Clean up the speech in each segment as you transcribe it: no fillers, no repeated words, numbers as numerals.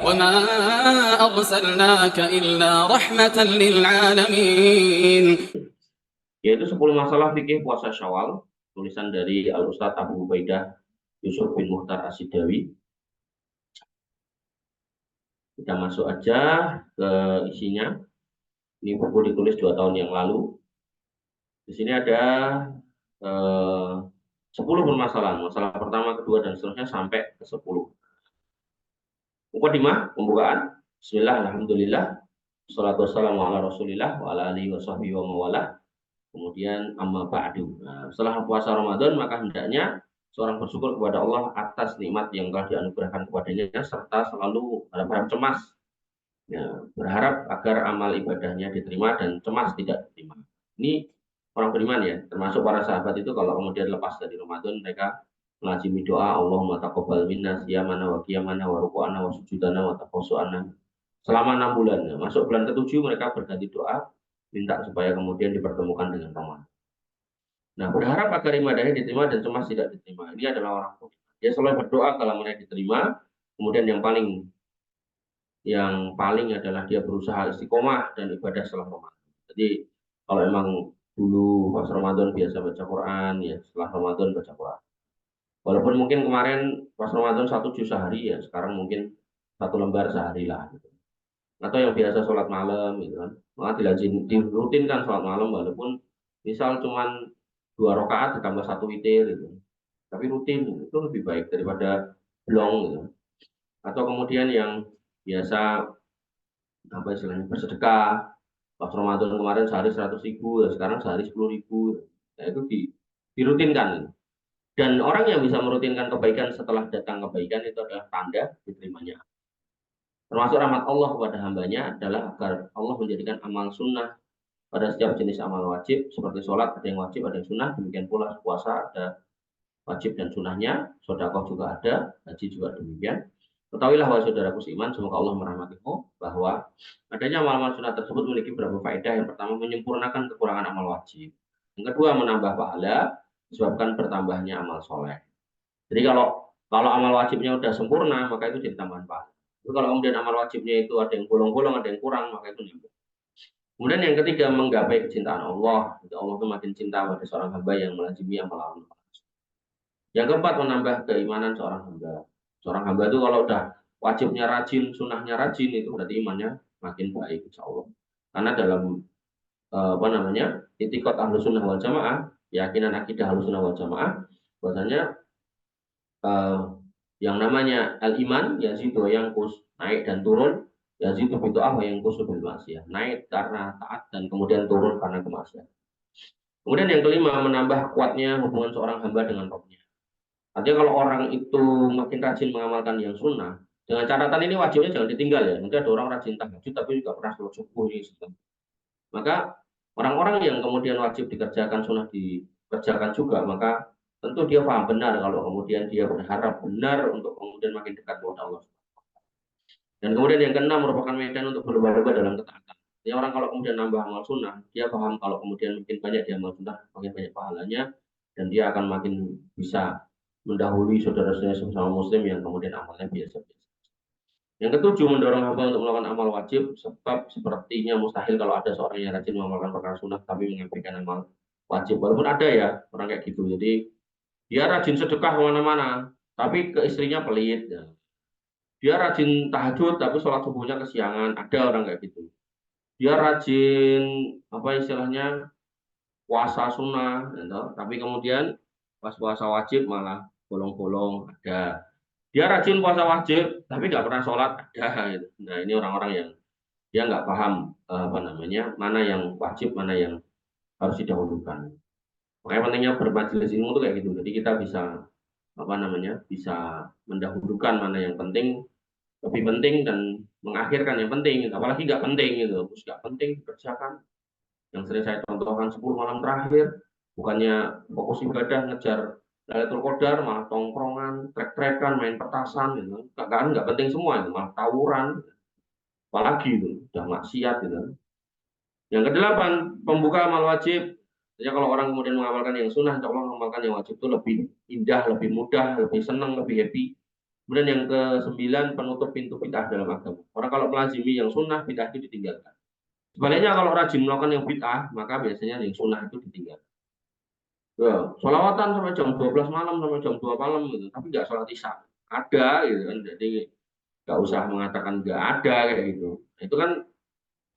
وما أرسلناك إلا رحمة للعالمين. Yaitu 10 masalah fikih puasa Syawal, tulisan dari Al-Ustadz Abu Ubaidah Yusuf bin Muhtar As-Sidawi. Kita masuk aja ke isinya. Ini buku ditulis 2 tahun yang lalu. Di sini ada 10 permasalahan. Masalah pertama, kedua, dan seterusnya sampai ke 10. Mukadimah, pembukaan. Bismillah, alhamdulillah. Wassalatu wassalamu ala rasulillah wa ala alihi wa sahbihi wa mawalah. Kemudian amma ba'du. Nah, setelah puasa Ramadan, maka hendaknya seorang bersyukur kepada Allah atas nikmat yang telah dianugerahkan kepadanya, serta selalu berharap cemas. Ya, berharap agar amal ibadahnya diterima dan cemas tidak diterima. Ini orang beriman ya, termasuk para sahabat itu kalau kemudian lepas dari Ramadan mereka melazimi doa Allahumma taqabbal minna siyamana wa qiyamana wa ruku'ana wa sujudana wa taqasu'ana selama 6 bulan. Ya, masuk bulan ke-7 mereka berganti doa minta supaya kemudian dipertemukan dengan Ramadan. Nah, berharap agar ibadahnya diterima dan cemas tidak diterima. Ini adalah orang beriman. Dia selalu berdoa kalau mereka diterima. Kemudian yang paling adalah dia berusaha istiqomah dan ibadah setelah Ramadan. Jadi kalau emang dulu pas Ramadan biasa baca Quran, ya setelah Ramadan baca Quran. Walaupun mungkin kemarin pas Ramadan 1 juz sehari, ya sekarang mungkin 1 lembar sehari lah. Gitu. Atau yang biasa sholat malam, gitu kan. Maka dirutinkan sholat malam, walaupun misal cuman 2 rakaat ditambah 1 witir, gitu. Tapi rutin itu lebih baik daripada blong, gitu. Atau kemudian yang biasa apa istilahnya bersedekah, pas Ramadan kemarin sehari 100.000, ya sekarang sehari 10.000. Nah, itu dirutinkan. Dan orang yang bisa merutinkan kebaikan setelah datang kebaikan itu adalah tanda diterimanya. Termasuk rahmat Allah kepada hambanya adalah agar Allah menjadikan amal sunnah pada setiap jenis amal wajib, seperti sholat ada yang wajib, ada yang sunnah. Demikian pula puasa ada wajib dan sunnahnya, sedekah juga ada, haji juga demikian. Ketahuilah wahai saudaraku seiman, semoga Allah merahmatimu, bahwa adanya amal-amal sunnah tersebut memiliki beberapa faedah. Yang pertama, menyempurnakan kekurangan amal wajib. Yang kedua, menambah pahala disebabkan bertambahnya amal soleh. Jadi kalau amal wajibnya udah sempurna, maka itu jadi tambahan pahala. Tapi kalau kemudian amal wajibnya itu ada yang bolong-bolong, ada yang kurang, maka itu nambah. Kemudian yang ketiga, menggapai kecintaan Allah. Jadi Allah itu makin cinta pada seorang hamba yang melazimi amal-amal. Yang keempat, menambah keimanan seorang hamba. Seorang hamba itu kalau udah wajibnya rajin, sunnahnya rajin, itu berarti imannya makin baik, insya Allah. Karena dalam itikad ahlus sunnah wal jamaah, keyakinan akidah ahlus sunnah wal jamaah, bahwasanya yang namanya al-iman yazidu yang kus, naik dan turun, yazidu bid'ah yang kus bil maksiyah, naik karena taat dan kemudian turun karena kemaksiatan. Kemudian yang kelima, menambah kuatnya hubungan seorang hamba dengan Rabbnya. Artinya kalau orang itu makin rajin mengamalkan yang sunnah, dengan catatan ini wajibnya jangan ditinggal ya. Nanti ada orang rajin tahajud tapi juga pernah sholat subuh ini. Maka orang-orang yang kemudian wajib dikerjakan sunnah dikerjakan juga, maka tentu dia paham benar kalau kemudian dia berharap benar untuk kemudian makin dekat kepada Allah. Dan kemudian yang keenam, merupakan medan untuk berlomba-lomba dalam ketaatan. Jadi orang kalau kemudian nambah amal sunnah, dia paham kalau kemudian makin banyak dia amal sunnah, makin banyak pahalanya, dan dia akan makin bisa mendahului saudara-saudara sesama muslim yang kemudian amalnya biasa-biasa. Yang ketujuh, mendorong hamba untuk melakukan amal wajib, sebab sepertinya mustahil kalau ada seorang yang rajin mengamalkan perkara sunnah tapi mengabaikan amal wajib. Walaupun ada ya orang kayak gitu. Jadi dia rajin sedekah kemana-mana, tapi ke istrinya pelit. Ya. Dia rajin tahajud tapi sholat subuhnya kesiangan. Ada orang kayak gitu. Dia rajin apa istilahnya puasa sunnah, gitu. Tapi kemudian pas puasa wajib malah bolong-bolong. Ada. Dia rajin puasa wajib tapi nggak pernah sholat. Ada. Gitu. Nah ini orang-orang yang dia nggak paham mana yang wajib, mana yang harus didahulukan. Makanya pentingnya bermajelis ilmu itu kayak gitu. Jadi kita bisa bisa mendahulukan mana yang penting, lebih penting, dan mengakhirkan yang penting. Apalagi nggak penting gitu, terus nggak penting dikerjakan. Yang sering saya contohkan 10 malam terakhir, bukannya fokus ibadah ngejar Lailatul Qadar, malah tongkrongan, trek-trekan, main petasan gitu. Nggak penting semua itu, malah tawuran. Apalagi itu, udah maksiat gitu. Yang kedelapan, pembuka amal wajib. Jadi kalau orang kemudian mengamalkan yang sunnah, insya Allah mengamalkan yang wajib itu lebih indah, lebih mudah, lebih senang, lebih happy. Kemudian yang ke-9, penutup pintu bid'ah dalam agama. Orang kalau melazimi yang sunnah, bid'ah itu ditinggalkan. Sebaliknya kalau rajin melakukan yang bid'ah, maka biasanya yang sunnah itu ditinggalkan. Ya, sholawatan sampai jam 12 malam, sampai jam 2 malam gitu, tapi nggak sholat isya. Ada gitu kan, jadi nggak usah mengatakan nggak ada kayak gitu. Itu kan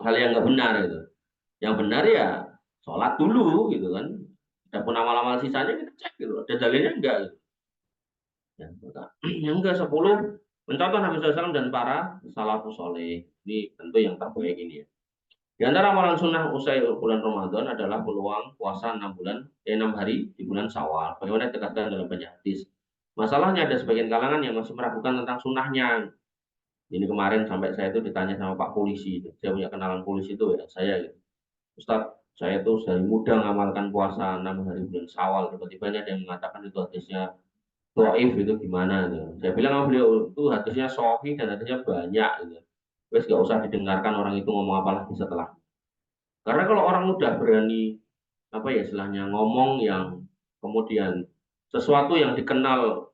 hal yang nggak benar itu. Yang benar ya sholat dulu gitu kan. Adapun amal-amal sisanya kita cek gitu. Ada dalilnya enggak gitu. Ya, yang ke-10, mencontoh Nabi SAW dan para salafus soleh. Ini tentu yang terbaik ini ya. Di antara amalan sunnah usai bulan Ramadan adalah peluang puasa 6 bulan, 6 hari di bulan Syawal. Bagaimana dikatakan dalam banyak hadis. Masalahnya ada sebagian kalangan yang masih meragukan tentang sunnahnya. Ini kemarin sampai saya itu ditanya sama Pak Polisi. Saya punya kenalan polisi itu ya, saya gitu. Ustaz, saya tuh dari muda ngamalkan puasa 6 hari bulan Syawal. Tiba-tiba ada yang mengatakan itu hadisnya dhaif, itu gimana gitu. Saya bilang sama beliau itu hadisnya sahih dan hadisnya banyak gitu. Wes gak usah didengarkan orang itu ngomong apa lagi setelah. Karena kalau orang udah berani apa ya istilahnya ngomong yang kemudian sesuatu yang dikenal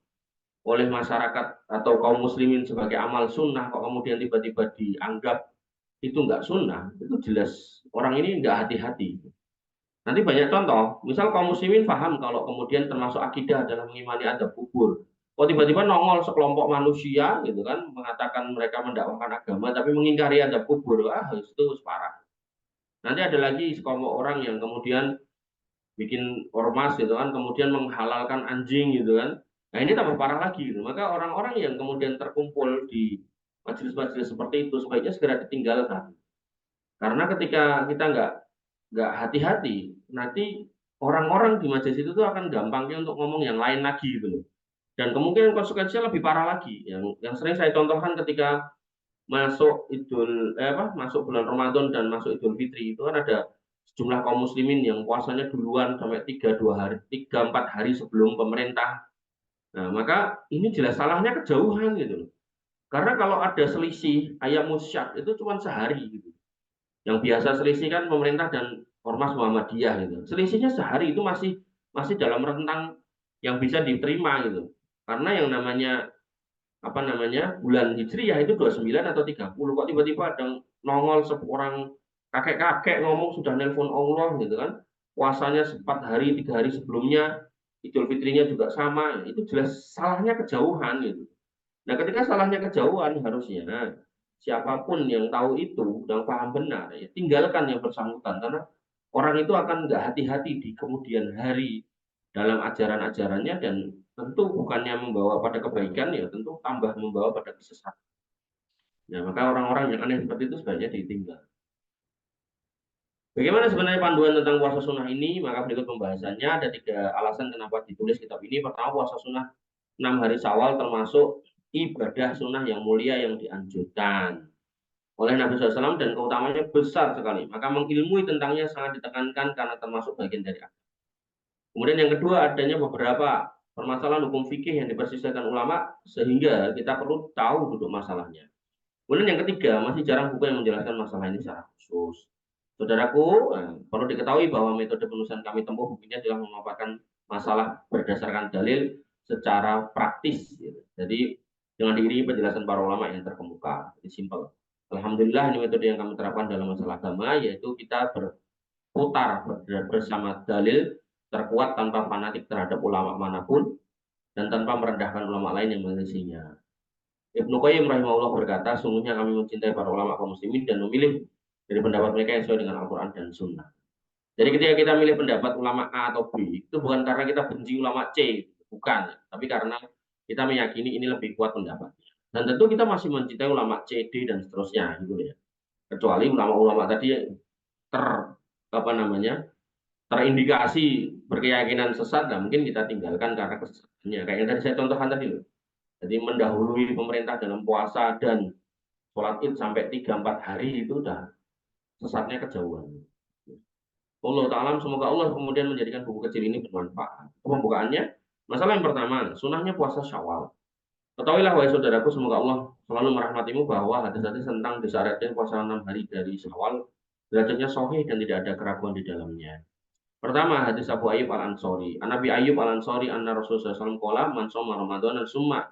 oleh masyarakat atau kaum muslimin sebagai amal sunnah kok kemudian tiba-tiba dianggap itu nggak sunnah, itu jelas orang ini nggak hati-hati. Nanti banyak contoh, misal kaum muslimin paham kalau kemudian termasuk akidah adalah mengimani adab kubur. Kok tiba-tiba nongol sekelompok manusia gitu kan mengatakan mereka mendakwahkan agama tapi mengingkari adab kubur, itu parah. Nanti ada lagi sekelompok orang yang kemudian bikin ormas gitu kan, kemudian menghalalkan anjing gitu kan. Nah ini tambah parah lagi gitu. Maka orang-orang yang kemudian terkumpul di majelis-majelis seperti itu sebaiknya segera ditinggalkan. Karena ketika kita nggak hati-hati, nanti orang-orang di majelis itu tuh akan gampangnya untuk ngomong yang lain lagi gitu loh. Dan kemungkinan konsekuensinya lebih parah lagi. Yang sering saya contohkan ketika masuk bulan Ramadan dan masuk Idul Fitri itu kan ada sejumlah kaum muslimin yang puasanya duluan sampai 3 4 hari sebelum pemerintah. Nah, maka ini jelas salahnya kejauhan gitu loh. Karena kalau ada selisih ayam musyak itu cuma sehari gitu. Yang biasa selisih kan pemerintah dan Ormas Muhammadiyah gitu. Selisihnya sehari itu masih masih dalam rentang yang bisa diterima gitu. Karena yang namanya bulan Hijriyah itu 29 atau 30, kok tiba-tiba ada nongol seorang kakek-kakek ngomong sudah nelpon Allah gitu kan, puasanya 4 hari 3 hari sebelumnya, Idul Fitrinya juga sama, itu jelas salahnya kejauhan gitu. Nah ketika salahnya kejauhan harusnya siapapun yang tahu itu yang paham benar ya tinggalkan yang bersangkutan karena orang itu akan nggak hati-hati di kemudian hari dalam ajaran-ajarannya dan tentu bukannya membawa pada kebaikan ya tentu tambah membawa pada kesesatan. Nah, maka orang-orang yang aneh seperti itu sebaiknya ditinggal. Bagaimana sebenarnya panduan tentang puasa sunnah ini? Maka berikut pembahasannya. Ada 3 alasan kenapa ditulis kitab ini. Pertama, puasa sunnah 6 hari Syawal termasuk ibadah sunnah yang mulia yang dianjurkan oleh Nabi SAW dan keutamanya besar sekali. Maka mengilmui tentangnya sangat ditekankan karena termasuk bagian dari agama. Kemudian yang kedua, adanya beberapa permasalahan hukum fikih yang diperselisihkan ulama sehingga kita perlu tahu duduk masalahnya. Kemudian yang ketiga, masih jarang buku yang menjelaskan masalah ini secara khusus. Saudaraku, perlu diketahui bahwa metode penulisan kami tempuh bukunya adalah memaparkan masalah berdasarkan dalil secara praktis. Gitu. Jadi dengan diiringi penjelasan para ulama yang terkemuka. Jadi simpel. Alhamdulillah ini metode yang kami terapkan dalam masalah agama, yaitu kita berputar bersama dalil terkuat tanpa fanatik terhadap ulama manapun dan tanpa merendahkan ulama lain yang menyelisihinya. Ibnu Qayyim rahimahullah berkata, sungguhnya kami mencintai para ulama kaum muslimin dan memilih dari pendapat mereka yang sesuai dengan Al-Quran dan Sunnah. Jadi ketika kita milih pendapat ulama A atau B, itu bukan karena kita benci ulama C, bukan, tapi karena kita meyakini ini lebih kuat pendapatnya. Dan tentu kita masih mencintai ulama C, D dan seterusnya, gitu ya. Kecuali ulama-ulama tadi ter apa namanya terindikasi berkeyakinan sesat, nah mungkin kita tinggalkan karena kesesatannya. Kayak yang tadi saya contohkan tadi loh. Jadi mendahului pemerintah dalam puasa dan sholat id sampai 3 4 hari itu udah sesatnya kejauhan. Allah Ta'ala semoga Allah kemudian menjadikan buku kecil ini bermanfaat. Pembukaannya, masalah yang pertama, sunahnya puasa Syawal. Ketahuilah wahai saudaraku, semoga Allah selalu merahmatimu bahwa hadis-hadis tentang disyariatkan puasa 6 hari dari Syawal derajatnya sahih dan tidak ada keraguan di dalamnya. Pertama, hadis Abu Ayyub Al-Ansori. Nabi Ayyub Al-Ansori anna Rasulullah SAW qala man shoma Ramadan summa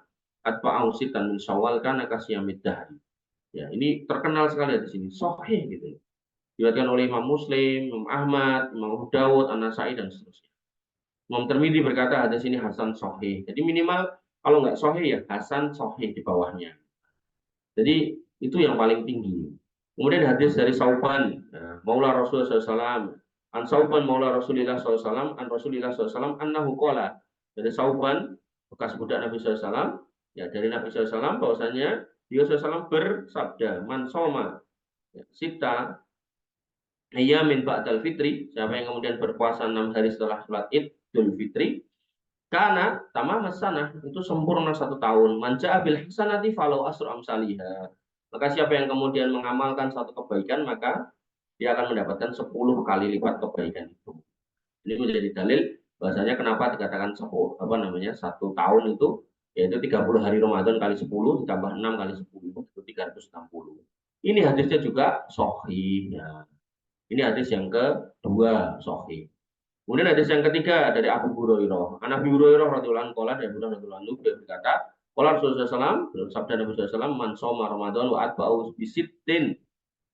atba'ahu sitan min Syawal kana kasyamid dahri. Ya, ini terkenal sekali di sini, sahih gitu. Diriwayatkan oleh Imam Muslim, Imam Ahmad, Imam Abu Dawud, An-Nasa'i dan seterusnya. Imam Tirmidzi berkata hadis ini hasan sahih. Jadi minimal kalau nggak sahih ya hasan sahih di bawahnya. Jadi itu yang paling tinggi. Kemudian hadis dari Sauban, Maula Rasulullah SAW, an Sauban Maula Rasulullah SAW, an Rasulullah SAW, annahu qala. Dari Sauban, bekas budak Nabi SAW, ya dari Nabi SAW bahwasanya dia SAW bersabda, man soma ya, sita ayyamin ba'dal fitri, siapa yang kemudian berpuasa 6 hari setelah sholat Idul Fitri, karena tamam sanah itu sempurna 1 tahun. Manja abil hasanati falau asru amsalihha. Maka siapa yang kemudian mengamalkan satu kebaikan maka dia akan mendapatkan 10 kali lipat kebaikan itu. Ini menjadi dalil bahasanya kenapa dikatakan 10 1 tahun itu yaitu 30 hari Ramadan kali 10 ditambah 6 kali 10 itu 360. Ini hadisnya juga sahih ya. Ini hadis yang kedua sahih. Kemudian hadis yang ketiga dari Abu Hurairah. Abu Hurairah radhiyallahu anhu dan Abu radhiyallahu anhu berkata, qala Rasulullah SAW, sabda Nabi SAW, man shoma Ramadan wa atba'u bisittin.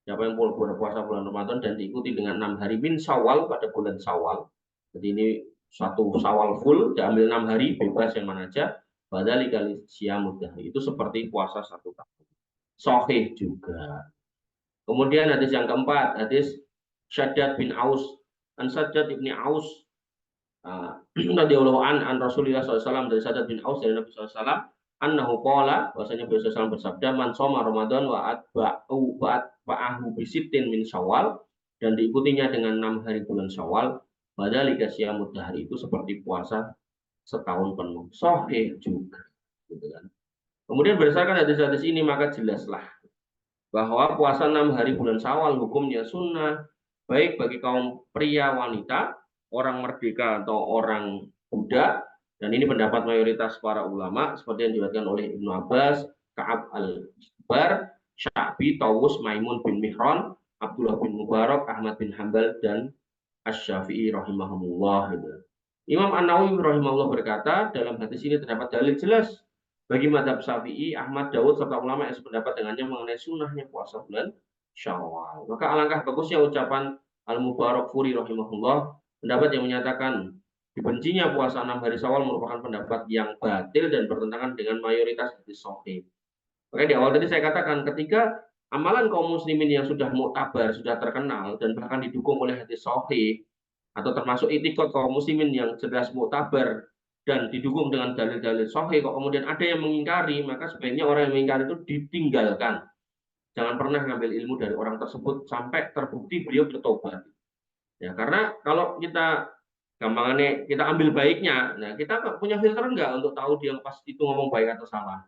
Siapa yang berpuasa bulan Ramadan dan diikuti dengan 6 hari min Syawal pada bulan Syawal. Jadi ini satu Syawal full, diambil 6 hari bebas yang mana aja. Padahal kali siyamud dahri itu seperti puasa 1 tahun. Sahih juga. Kemudian hadis yang keempat, hadis Syaddad bin Aus, an Syaddad bin Aus radhiyallahu an Rasulullah SAW, dari Syaddad bin Aus dari Nabi SAW, annahu qala, bahwasanya Nabi SAW bersabda, man shoma Ramadan wa atba'ahu bisittin min Syawal, dan diikutinya dengan 6 hari bulan Syawal, badzalika siyamud dahri, itu seperti puasa setahun penuh. Sahih juga, gitu kan. Kemudian berdasarkan hadis-hadis ini maka jelaslah bahwa puasa 6 hari bulan Syawal hukumnya sunnah, baik bagi kaum pria wanita, orang merdeka atau orang muda, dan ini pendapat mayoritas para ulama seperti yang diriwayatkan oleh Ibnu Abbas, Ka'ab al-Bar, Sya'bi, Tawus, Maimun bin Mihran, Abdullah bin Mubarak, Ahmad bin Hanbal, dan Asy-Syafi'i rahimahumullah. Imam An-Nawawi rahimahullah berkata, dalam hadis ini terdapat dalil jelas bagi madhab Syafi'i, Ahmad, Dawud, serta ulama yang sependapat dengannya mengenai sunnahnya puasa bulan Syawal. Maka alangkah bagusnya ucapan Al-Mubarak Furi rahimahullah, pendapat yang menyatakan dibencinya puasa 6 hari Syawal merupakan pendapat yang batil dan bertentangan dengan mayoritas hadis sahih. Makanya di awal tadi saya katakan, ketika amalan kaum muslimin yang sudah muktabar, sudah terkenal, dan bahkan didukung oleh hadis sahih, atau termasuk itikad kaum muslimin yang jelas muktabar, dan didukung dengan dalil-dalil sahih, kok kemudian ada yang mengingkari, maka sebaiknya orang yang mengingkari itu ditinggalkan. Jangan pernah ngambil ilmu dari orang tersebut sampai terbukti beliau bertobat. Ya, karena kalau kita gampangannya kita ambil baiknya, nah kita punya filter enggak untuk tahu dia pas itu ngomong baik atau salah.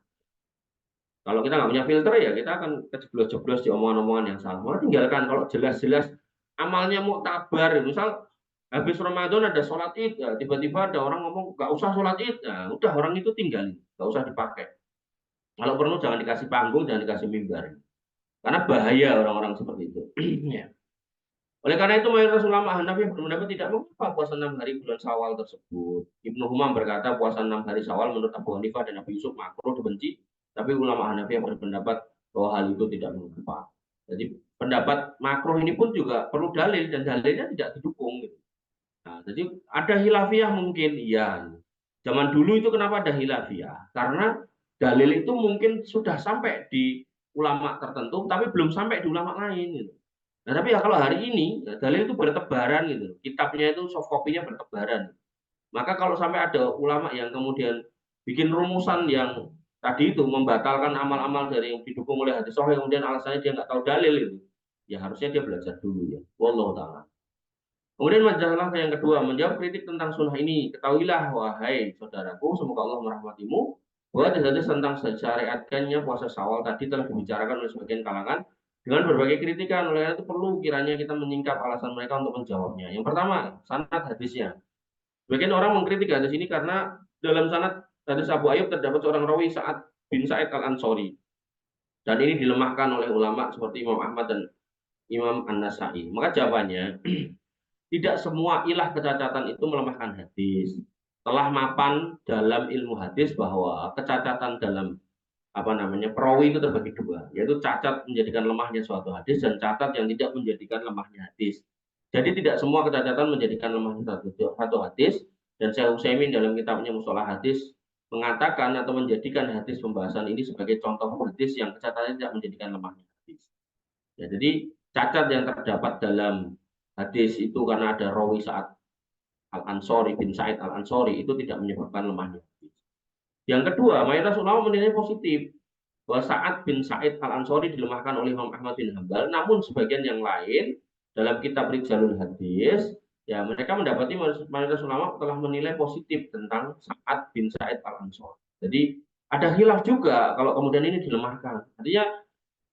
Kalau kita nggak punya filter ya kita akan kejeblos-jeblos di omongan-omongan yang salah. Maka tinggalkan kalau jelas-jelas amalnya muktabar, misal habis Ramadan ada sholat id, ya, tiba-tiba ada orang ngomong nggak usah sholat id, nah, udah orang itu tinggalin, nggak usah dipakai. Kalau perlu jangan dikasih panggung, jangan dikasih mimbar, karena bahaya orang-orang seperti itu. Ya. Oleh karena itu mayoritas ulama Hanafi berpendapat tidak mengapa puasa 6 hari bulan Syawal tersebut. Ibnu Humam berkata puasa 6 hari Syawal menurut Abu Hanifah dan Abu Yusuf makruh dibenci, tapi ulama Hanafi yang berpendapat bahwa hal itu tidak mengapa. Jadi pendapat makruh ini pun juga perlu dalil dan dalilnya tidak didukung. Gitu. Nah, jadi ada hilafiyah mungkin, iya. Zaman dulu itu kenapa ada hilafiyah? Karena dalil itu mungkin sudah sampai di ulama tertentu, tapi belum sampai di ulama lain. Gitu. Nah, tapi ya kalau hari ini ya, dalil itu bertebaran gitu. Kitabnya itu soft copy-nya bertebaran. Maka kalau sampai ada ulama yang kemudian bikin rumusan yang tadi itu membatalkan amal-amal dari yang didukung oleh hadis sahih, kemudian alasannya dia nggak tahu dalil itu, ya harusnya dia belajar dulu ya. Wallahu taala. Kemudian majalah yang kedua, menjawab kritik tentang sunnah ini, ketahuilah wahai saudaraku, semoga Allah merahmatimu, bahwa hadis tentang syariatkannya puasa Syawal tadi telah dibicarakan oleh sebagian kalangan dengan berbagai kritikan. Oleh karena itu perlu kiranya kita menyingkap alasan mereka untuk menjawabnya. Yang pertama, sanad hadisnya. Sebagian orang mengkritik hadis ini karena dalam sanad hadis Abu Ayyub terdapat seorang rawi Sa'ad bin Sa'id al-Ansori. Dan ini dilemahkan oleh ulama seperti Imam Ahmad dan Imam An-Nasa'i. Maka jawabannya, tidak semua ilah kecacatan itu melemahkan hadis. telah mapan dalam ilmu hadis bahwa kecacatan dalam perawi itu terbagi dua, yaitu cacat menjadikan lemahnya suatu hadis dan cacat yang tidak menjadikan lemahnya hadis. Jadi tidak semua kecacatan menjadikan lemahnya satu hadis, dan Syekh Utsaimin dalam kitabnya Mustalah Hadis mengatakan atau menjadikan hadis pembahasan ini sebagai contoh hadis yang kecacatannya tidak menjadikan lemahnya hadis. Ya, jadi cacat yang terdapat dalam hadis itu karena ada rawi saat Al-Ansori bin Sa'id Al-Ansori itu tidak menyebabkan lemahnya hadis. Yang kedua, mayoritas ulama menilai positif bahwa Sa'ad bin Sa'id Al-Ansori dilemahkan oleh Imam Ahmad bin Hambal, namun sebagian yang lain dalam kitab Rijalul Hadis, ya mereka mendapati mayoritas ulama telah menilai positif tentang Sa'ad bin Sa'id Al-Ansori. Jadi ada khilaf juga kalau kemudian ini dilemahkan. Artinya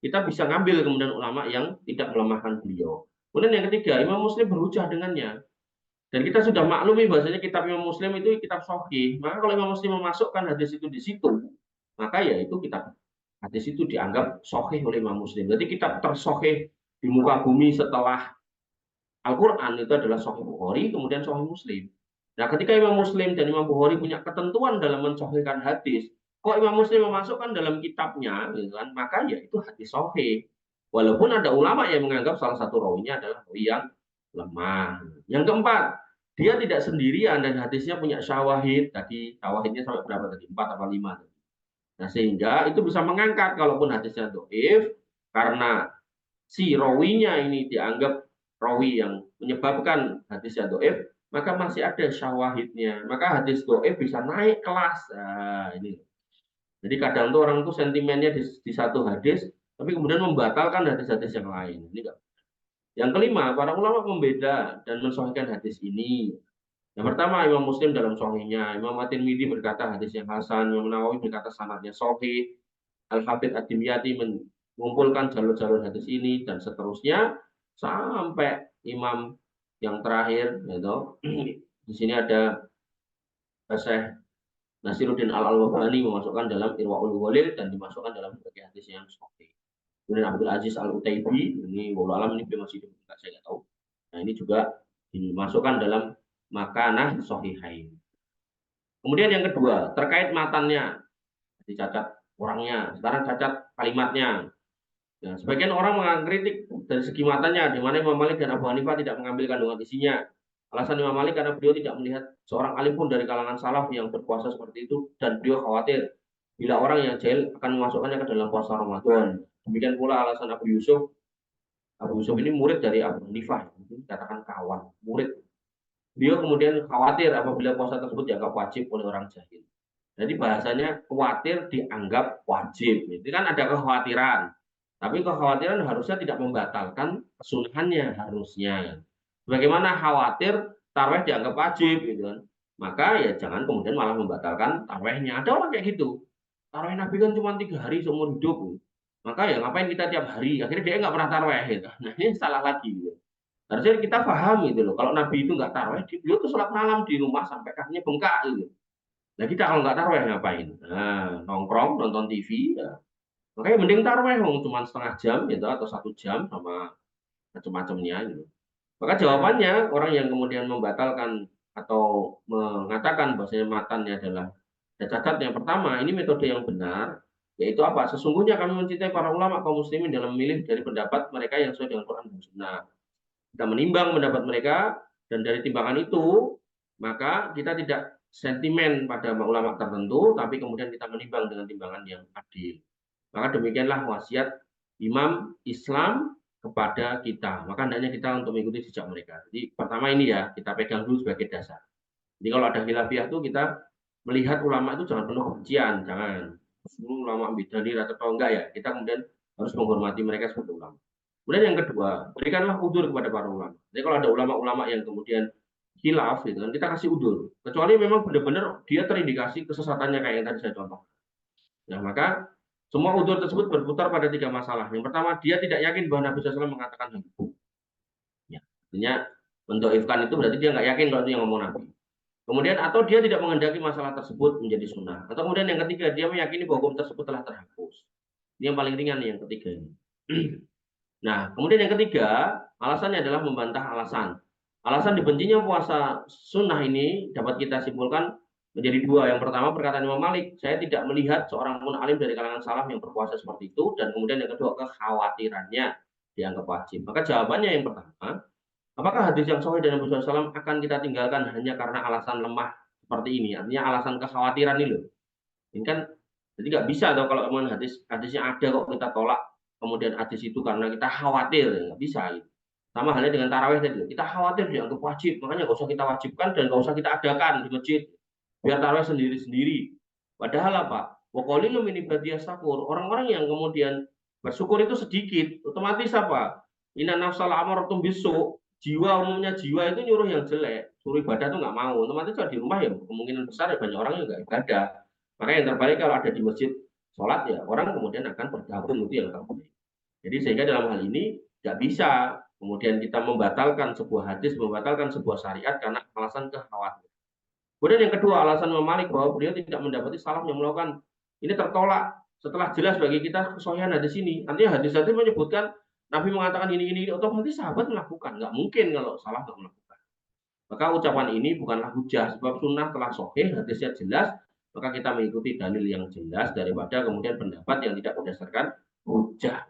kita bisa ngambil kemudian ulama yang tidak melemahkan beliau. Kemudian yang ketiga, Imam Muslim berhujah dengannya. Dan kita sudah maklumi bahasanya kitab Imam Muslim itu kitab sahih. Maka kalau Imam Muslim memasukkan hadis itu di situ, maka ya itu kitab hadis itu dianggap sahih oleh Imam Muslim. Jadi kitab tersahih di muka bumi setelah Al-Quran itu adalah Sahih Bukhari, kemudian Sahih Muslim. Nah, ketika Imam Muslim dan Imam Bukhari punya ketentuan dalam mensahihkan hadis, kok Imam Muslim memasukkan dalam kitabnya, gitu kan, maka ya itu hadis sahih. Walaupun ada ulama yang menganggap salah satu rawinya adalah rawi yang lemah. Yang keempat, dia tidak sendirian dan hadisnya punya syawahid. Tadi syawahidnya sampai berapa tadi? 4 atau 5. Nah, sehingga itu bisa mengangkat kalaupun hadisnya dhaif karena si rawinya ini dianggap rawi yang menyebabkan hadisnya dhaif, maka masih ada syawahidnya. Maka hadis dhaif bisa naik kelas. Nah, ini. Jadi kadang tuh orang tuh sentimennya di satu hadis, tapi kemudian membatalkan hadis-hadis yang lain. Ini enggak. Yang kelima, para ulama membeda dan mensahihkan hadis ini. Yang pertama, Imam Muslim dalam sahihnya, Imam At-Tirmidzi berkata hadis yang hasan, Imam Nawawi berkata sanadnya sahih, Al-Hafidz Ad-Dimyati mengumpulkan jalur-jalur hadis ini dan seterusnya sampai imam yang terakhir, yaitu di sini ada Syekh Nasiruddin Al-Albani memasukkan dalam Irwaul Ghalil dan dimasukkan dalam sebagai hadis yang sahih. Kemudian Abdul Aziz Al-Utaibi, ini wallahu alam ini masih hidup, saya nggak tahu. Nah, ini juga dimasukkan dalam makanah sahihain. Kemudian yang kedua, terkait matannya, dicacat orangnya, sekarang cacat kalimatnya. Nah, sebagian orang mengkritik dari segi matanya, di mana Imam Malik dan Abu Hanifah tidak mengambil kandungan isinya. Alasan Imam Malik karena beliau tidak melihat seorang alim pun dari kalangan salaf yang berpuasa seperti itu, dan beliau khawatir bila orang yang jahil akan memasukkannya ke dalam puasa Ramadan. Demikian pula alasan Abu Yusuf. Abu Yusuf ini murid dari Abu Hanifah, dikatakan kawan, murid. Beliau kemudian khawatir apabila puasa tersebut dianggap wajib oleh orang jahil. Jadi bahasanya khawatir dianggap wajib. Itu kan ada kekhawatiran. Tapi kekhawatiran harusnya tidak membatalkan kesunahannya harusnya. Bagaimana khawatir tarawih dianggap wajib gitu kan. Maka ya jangan kemudian malah membatalkan tarawihnya. Ada orang kayak gitu. Tarawih Nabi kan cuma 3 hari seumur hidup. Maka ya ngapain kita tiap hari? Akhirnya dia nggak pernah tarawih gitu. Nah, ini salah lagi gitu. Harusnya kita paham gitu loh. Kalau Nabi itu nggak tarawih, beliau tuh sholat malam di rumah sampai kakinya bengkak gitu. Nah, kita kalau nggak tarawih ngapain? Nah, nongkrong, nonton TV, ya. Makanya mending tarawih cuma setengah jam gitu atau 1 jam sama macam-macamnya gitu. Maka jawabannya orang yang kemudian membatalkan atau mengatakan bahwasanya matannya adalah ada cacat, yang pertama, ini metode yang benar, yaitu apa? Sesungguhnya kami mencintai para ulama kaum muslimin dalam memilih dari pendapat mereka yang sesuai dengan Quran dan Sunnah. Kita menimbang pendapat mereka dan dari timbangan itu maka kita tidak sentimen pada ulama tertentu, tapi kemudian kita menimbang dengan timbangan yang adil. Maka demikianlah wasiat Imam Islam kepada kita. Maka hendaknya kita untuk mengikuti jejak mereka. Jadi pertama ini ya, kita pegang dulu sebagai dasar. Jadi kalau ada khilafiyah itu kita melihat ulama itu jangan penuh kebencian, jangan. Semua ulama bidanir atau enggak ya, kita kemudian harus menghormati mereka sebagai ulama. Kemudian yang kedua, berikanlah udur kepada para ulama. Jadi kalau ada ulama-ulama yang kemudian khilaf, gitu kan, kita kasih udur. Kecuali memang benar-benar dia terindikasi kesesatannya kayak yang tadi saya contoh. Nah, maka semua udur tersebut berputar pada 3 masalah. Yang pertama, dia tidak yakin bahwa Nabi SAW mengatakan hal itu. Ya, artinya mendoifkan itu berarti dia nggak yakin kalau itu yang ngomong Nabi. Kemudian atau dia tidak menghendaki masalah tersebut menjadi sunnah. Atau kemudian yang ketiga, dia meyakini bahwa hukum tersebut telah terhapus. Ini yang paling ringan nih, yang ketiga ini. Nah, kemudian yang ketiga, alasannya adalah membantah alasan. Alasan dibencinya puasa sunnah ini dapat kita simpulkan menjadi dua. Yang pertama perkataan Imam Malik, saya tidak melihat seorang pun alim dari kalangan salaf yang berpuasa seperti itu. Dan kemudian yang kedua, kekhawatirannya dianggap wajib. Maka jawabannya yang pertama, apakah hadis yang sahih dari Nabi SAW akan kita tinggalkan hanya karena alasan lemah seperti ini? Artinya alasan kekhawatiran ini loh. Ini kan jadi nggak bisa dong kalau kemudian hadisnya ada kok kita tolak, kemudian hadis itu karena kita khawatir, nggak bisa. Gitu. Sama halnya dengan tarawih tadi, kita khawatir dianggap wajib, makanya nggak usah kita wajibkan dan nggak usah kita adakan di masjid, biar tarawih sendiri-sendiri. Padahal apa? Waqalilu min ibadiyas syakur. Orang-orang yang kemudian bersyukur itu sedikit, otomatis apa? Inna nafsal amaratum bisu. Jiwa umumnya jiwa itu nyuruh yang jelek, suruh ibadah tuh nggak mau. Otomatis kalau di rumah ya kemungkinan besar ya banyak orang yang nggak ibadah. Maka yang terbaik kalau ada di masjid sholat ya orang kemudian akan bergabung itu yang terbaik. Jadi sehingga dalam hal ini nggak bisa kemudian kita membatalkan sebuah hadis, membatalkan sebuah syariat karena alasan kekhawatiran. Kemudian yang kedua alasan Imam Malik bahwa beliau tidak mendapati salaf yang melakukan ini tertolak setelah jelas bagi kita kesohihan hadis ini. Artinya hadis-hadis menyebutkan Nabi mengatakan ini otomatis sahabat melakukan. Nggak mungkin kalau salah nggak melakukan. Maka ucapan ini bukanlah hujah sebab sunnah telah sahih, hadisnya jelas, maka kita mengikuti dalil yang jelas daripada kemudian pendapat yang tidak berdasarkan hujah.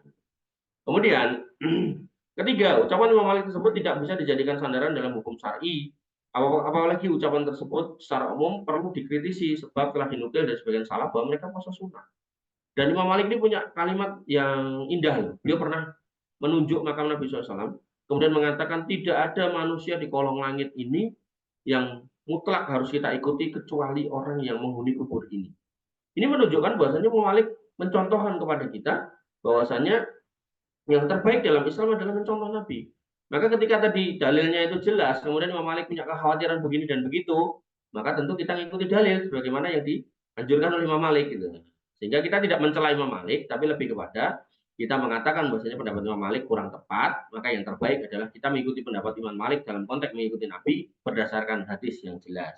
Kemudian ketiga, ucapan Imam Malik tersebut tidak bisa dijadikan sandaran dalam hukum syar'i. Apalagi ucapan tersebut secara umum perlu dikritisi sebab telah dinukil dari sebagian salaf bahwa mereka puasa sunnah. Dan Imam Malik ini punya kalimat yang indah. Beliau pernah menunjuk makam Nabi SAW, kemudian mengatakan tidak ada manusia di kolong langit ini yang mutlak harus kita ikuti kecuali orang yang menghuni kubur ini. Ini menunjukkan bahwasanya Imam Malik mencontohkan kepada kita bahwasanya yang terbaik dalam Islam adalah mencontoh Nabi. Maka ketika tadi dalilnya itu jelas, kemudian Imam Malik punya kekhawatiran begini dan begitu, maka tentu kita mengikuti dalil sebagaimana yang dianjurkan oleh Imam Malik gitu. Sehingga kita tidak mencela Imam Malik, tapi lebih kepada kita mengatakan bahwasanya pendapat Imam Malik kurang tepat, maka yang terbaik adalah kita mengikuti pendapat Imam Malik dalam konteks mengikuti Nabi berdasarkan hadis yang jelas.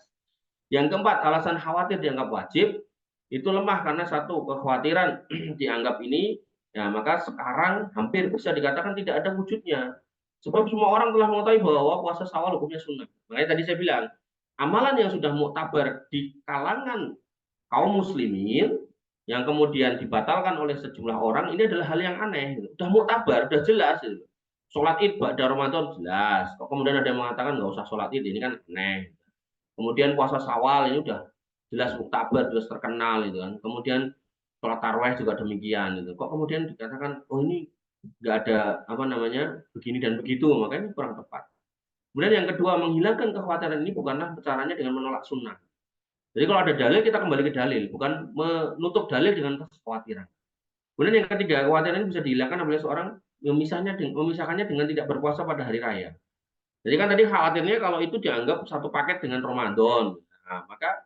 Yang keempat, alasan khawatir dianggap wajib itu lemah karena satu kekhawatiran dianggap ini, ya maka sekarang hampir bisa dikatakan tidak ada wujudnya. Sebab semua orang telah mengetahui bahwa puasa Syawal hukumnya sunnah. Makanya tadi saya bilang, amalan yang sudah muktabar di kalangan kaum muslimin yang kemudian dibatalkan oleh sejumlah orang ini adalah hal yang aneh. Sudah muktabar, sudah jelas. Sholat id pada Ramadan jelas. Kok kemudian ada yang mengatakan nggak usah sholat id, ini kan aneh. Kemudian puasa Syawal ini udah jelas muktabar, jelas terkenal itu kan. Kemudian sholat tarawih juga demikian itu. Kok kemudian dikatakan oh ini nggak ada apa namanya begini dan begitu, makanya kurang tepat. Kemudian yang kedua, menghilangkan kekhawatiran ini bukanlah caranya dengan menolak sunnah. Jadi kalau ada dalil kita kembali ke dalil, bukan menutup dalil dengan kekhawatiran. Kemudian yang ketiga, kekhawatiran ini bisa dihilangkan oleh seorang memisahkannya dengan tidak berpuasa pada hari raya. Jadi kan tadi khawatirnya kalau itu dianggap satu paket dengan Ramadan, nah, maka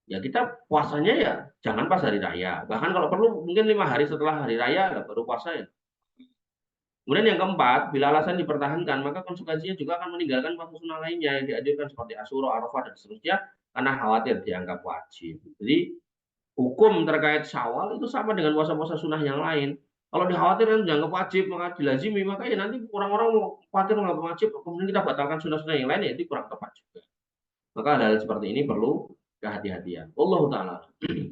ya kita puasanya ya jangan pas hari raya. Bahkan kalau perlu mungkin 5 hari setelah hari raya baru puasa ya. Kemudian yang keempat, bila alasan dipertahankan, maka konsekuensinya juga akan meninggalkan puasa sunnah lainnya yang dianjurkan seperti Asyura, Arafah, dan seterusnya karena khawatir dianggap wajib. Jadi hukum terkait Syawal itu sama dengan puasa-puasa sunnah yang lain. Kalau dikhawatirkan dianggap wajib, maka dilazimi, maka ya nanti orang-orang mau khawatir menganggap wajib, kemudian kita batalkan sunnah-sunnah yang lain, ya itu kurang tepat juga. Maka hal-hal seperti ini perlu kehati-hatian. Allah Ta'ala.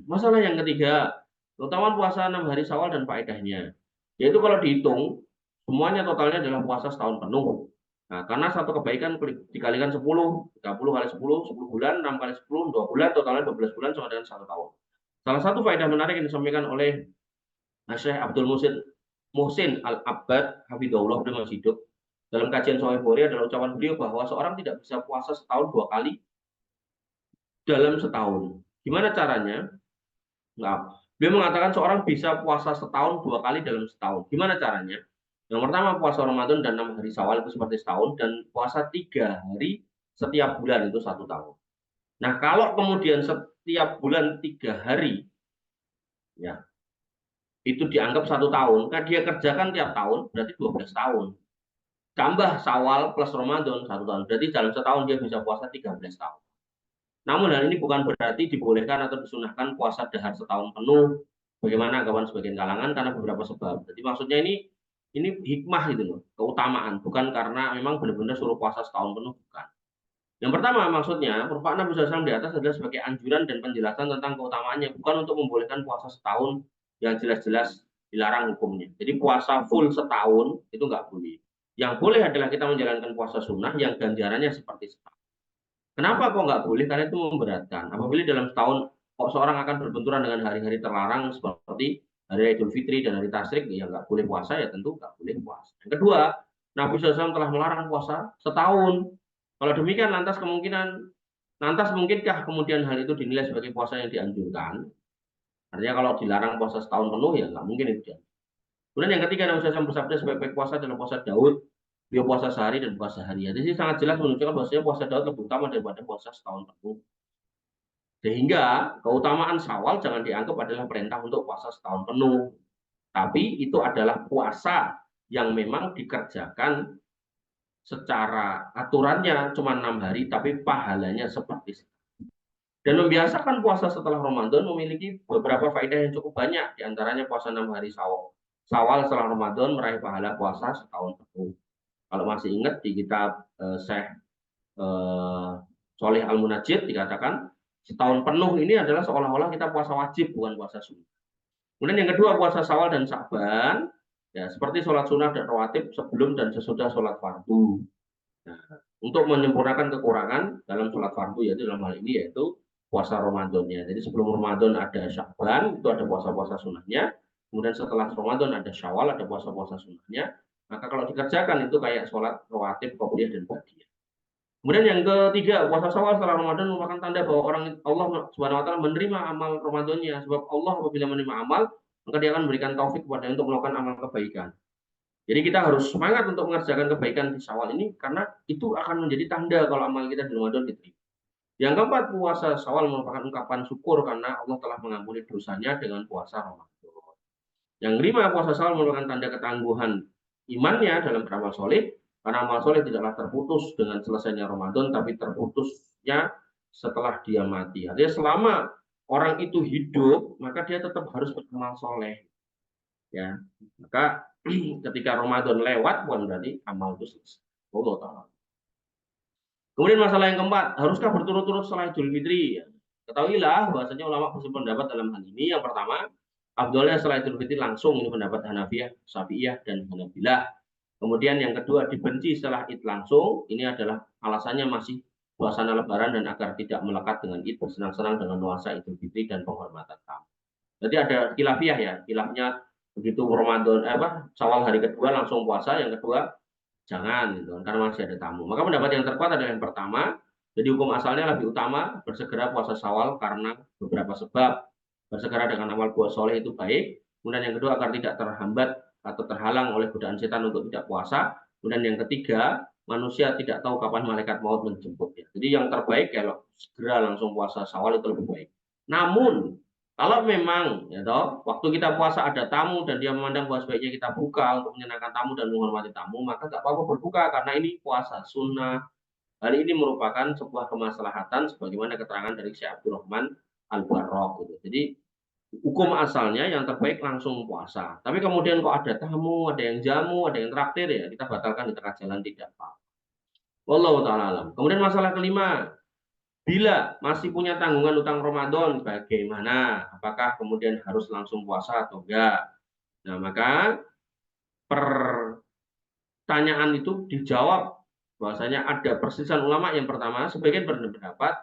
Masalah yang ketiga, keutamaan puasa 6 hari Syawal dan faedahnya. Yaitu kalau dihitung, semuanya totalnya adalah puasa setahun penuh. Nah, karena satu kebaikan dikalikan 10, 30 kali 10, 10 bulan, 6 kali 10, 2 bulan, totalnya 12 bulan sama dengan 1 tahun. Salah satu faedah menarik yang disampaikan oleh Syekh Abdul Muhsin Al-Abbad, Hafidhahullah, beliau masih hidup. Dalam kajian Sahih Bukhari adalah ucapan beliau bahwa seorang tidak bisa puasa setahun 2 kali dalam setahun. Gimana caranya? Nah, beliau mengatakan seorang bisa puasa setahun 2 kali dalam setahun. Gimana caranya? Yang pertama puasa Ramadan dan 6 hari Syawal itu seperti setahun, dan puasa 3 hari setiap bulan itu 1 tahun. Nah, kalau kemudian setiap bulan 3 hari, ya itu dianggap 1 tahun, kan dia kerjakan tiap tahun berarti 12 tahun. Tambah Syawal plus Ramadan 1 tahun, berarti dalam setahun dia bisa puasa 13 tahun. Namun hal ini bukan berarti dibolehkan atau disunahkan puasa dahar setahun penuh, bagaimana kawan sebagian kalangan, karena beberapa sebab. Jadi maksudnya ini ini hikmah gitu loh, keutamaan, bukan karena memang benar-benar suruh puasa setahun penuh, bukan. Yang pertama maksudnya, perkataan Nabi SAW di atas adalah sebagai anjuran dan penjelasan tentang keutamaannya, bukan untuk membolehkan puasa setahun yang jelas-jelas dilarang hukumnya. Jadi puasa full setahun itu nggak boleh. Yang boleh adalah kita menjalankan puasa sunnah yang ganjarannya seperti setahun. Kenapa kok nggak boleh? Karena itu memberatkan. Apabila dalam setahun kok seorang akan berbenturan dengan hari-hari terlarang seperti hari Idul Fitri dan hari Tasyrik, ya nggak boleh puasa, ya tentu nggak boleh puasa. Yang kedua, Nabi SAW telah melarang puasa setahun. Kalau demikian, lantas mungkinkah kemudian hal itu dinilai sebagai puasa yang dianjurkan? Artinya kalau dilarang puasa setahun penuh, ya nggak mungkin itu. Kemudian yang ketiga, Nabi SAW bersabda sebaik-baik puasa adalah puasa Daud. Dia puasa sehari dan puasa harian. Jadi sangat jelas menunjukkan bahwasanya puasa Daud lebih utama daripada puasa setahun penuh. Sehingga keutamaan Syawal jangan dianggap adalah perintah untuk puasa setahun penuh. Tapi itu adalah puasa yang memang dikerjakan secara aturannya cuma 6 hari, tapi pahalanya seperti itu. Dan membiasakan puasa setelah Ramadan memiliki beberapa faedah yang cukup banyak. Di antaranya puasa 6 hari Syawal setelah Ramadan meraih pahala puasa setahun penuh. Kalau masih ingat di kitab Syekh Sholih Al-Munajjid dikatakan setahun penuh ini adalah seolah-olah kita puasa wajib, bukan puasa sunnah. Kemudian yang kedua, puasa Syawal dan Sya'ban, ya seperti sholat sunnah dan rawatib sebelum dan sesudah sholat fardu. Nah, untuk menyempurnakan kekurangan dalam sholat fardu, yaitu dalam hal ini yaitu puasa Ramadannya. Jadi sebelum Ramadan ada Sya'ban, itu ada puasa-puasa sunnahnya. Kemudian setelah Ramadan ada Syawal, ada puasa-puasa sunnahnya. Maka kalau dikerjakan itu kayak sholat rawatib, qobliyah, dan ba'diyah. Kemudian yang ketiga, puasa Syawal setelah Ramadan merupakan tanda bahwa Allah Subhanahu wa taala menerima amal Ramadannya. Sebab Allah apabila menerima amal, maka Dia akan memberikan taufik kepada untuk melakukan amal kebaikan. Jadi kita harus semangat untuk mengerjakan kebaikan di Syawal ini karena itu akan menjadi tanda kalau amal kita di Ramadan diterima. Yang keempat, puasa Syawal merupakan ungkapan syukur karena Allah telah mengampuni dosanya dengan puasa Ramadan. Yang kelima, puasa Syawal merupakan tanda ketangguhan imannya dalam beramal soleh, karena amal soleh tidaklah terputus dengan selesainya Ramadan, tapi terputusnya setelah dia mati. Artinya selama orang itu hidup, maka dia tetap harus beramal soleh. Ya, maka ketika Ramadan lewat, bukan berarti amal itu selesai. Allah Ta'ala. Kemudian masalah yang keempat, haruskah berturut-turut setelah Idul Fitri? Ketahuilah bahwasanya ulama berpendapat dalam hal ini. Yang pertama, afdolnya setelah Idul Fitri langsung, ini pendapat Hanafiyah, Syafi'iyah, dan Hanabilah. Kemudian yang kedua, dibenci setelah Id langsung, ini adalah alasannya masih suasana Lebaran dan agar tidak melekat dengan Id, bersenang-senang dengan nuansa Idul Fitri dan penghormatan tamu. Jadi ada khilafiyah ya, khilafnya begitu Ramadan Syawal hari kedua langsung puasa, yang kedua jangan gitu, karena masih ada tamu. Maka pendapat yang terkuat adalah yang pertama, jadi hukum asalnya lebih utama bersegera puasa Syawal karena beberapa sebab. Bersegera dengan amal buah soleh itu baik. Kemudian yang kedua, agar tidak terhambat atau terhalang oleh godaan setan untuk tidak puasa. Kemudian yang ketiga, manusia tidak tahu kapan malaikat maut menjemputnya. Jadi yang terbaik kalau segera langsung puasa Syawal itu lebih baik. Namun kalau memang ya toh, waktu kita puasa ada tamu dan dia memandang bahwa sebaiknya kita buka untuk menyenangkan tamu dan menghormati tamu, maka tidak apa-apa berbuka karena ini puasa sunnah. Hal ini merupakan sebuah kemaslahatan sebagaimana keterangan dari Syekh Abdurrahman Al-Barrok gitu. Jadi hukum asalnya yang terbaik langsung puasa. Tapi kemudian kok ada tamu, ada yang jamu, ada yang traktir, ya kita batalkan di tengah jalan, tidak apa. Wallahu ta'ala alam. Kemudian masalah kelima, bila masih punya tanggungan utang Ramadan, bagaimana? Apakah kemudian harus langsung puasa atau enggak? Nah, maka pertanyaan itu dijawab bahwasanya ada perselisihan ulama. Yang pertama, sebagian berpendapat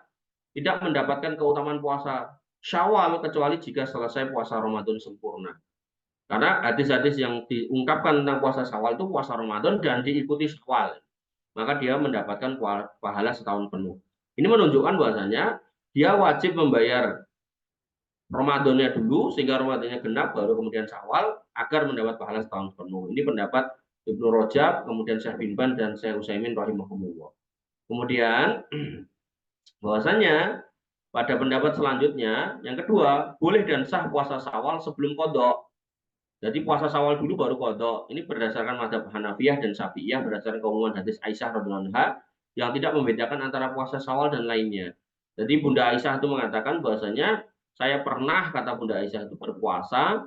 tidak mendapatkan keutamaan puasa Syawal kecuali jika selesai puasa Ramadan sempurna. Karena hadis-hadis yang diungkapkan tentang puasa Syawal itu puasa Ramadan dan diikuti Syawal, maka dia mendapatkan pahala setahun penuh. Ini menunjukkan bahwasanya dia wajib membayar Ramadannya dulu sehingga Ramadannya genap, baru kemudian Syawal agar mendapat pahala setahun penuh. Ini pendapat Ibnu Rajab, kemudian Syekh bin Ban dan Syekh Utsaimin rahimahumullah. Kemudian bahwasanya pada pendapat selanjutnya, yang kedua, boleh dan sah puasa Syawal sebelum qadha. Jadi puasa Syawal dulu baru qadha. Ini berdasarkan mazhab Hanafiyah dan Syafi'iyah berdasarkan keumuman hadis Aisyah radhiyallahu anha yang tidak membedakan antara puasa Syawal dan lainnya. Jadi Bunda Aisyah itu mengatakan bahwasanya saya pernah, kata Bunda Aisyah itu, berpuasa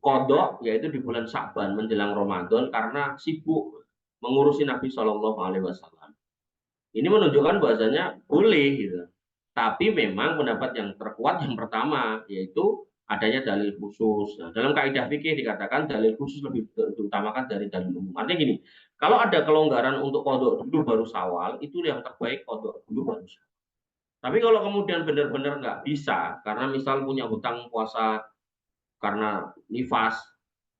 kodok yaitu di bulan Sya'ban menjelang Ramadan karena sibuk mengurusi Nabi Shallallahu Alaihi Wasallam. Ini menunjukkan bahwasanya boleh gitu. Tapi memang pendapat yang terkuat yang pertama yaitu adanya dalil khusus. Nah, dalam kaidah fikih dikatakan dalil khusus lebih diutamakan dari dalil umum. Artinya gini, kalau ada kelonggaran untuk kodok dulu baru Syawal, itu yang terbaik kodok dulu baru Syawal. Tapi kalau kemudian benar-benar nggak bisa, karena misal punya hutang puasa karena nifas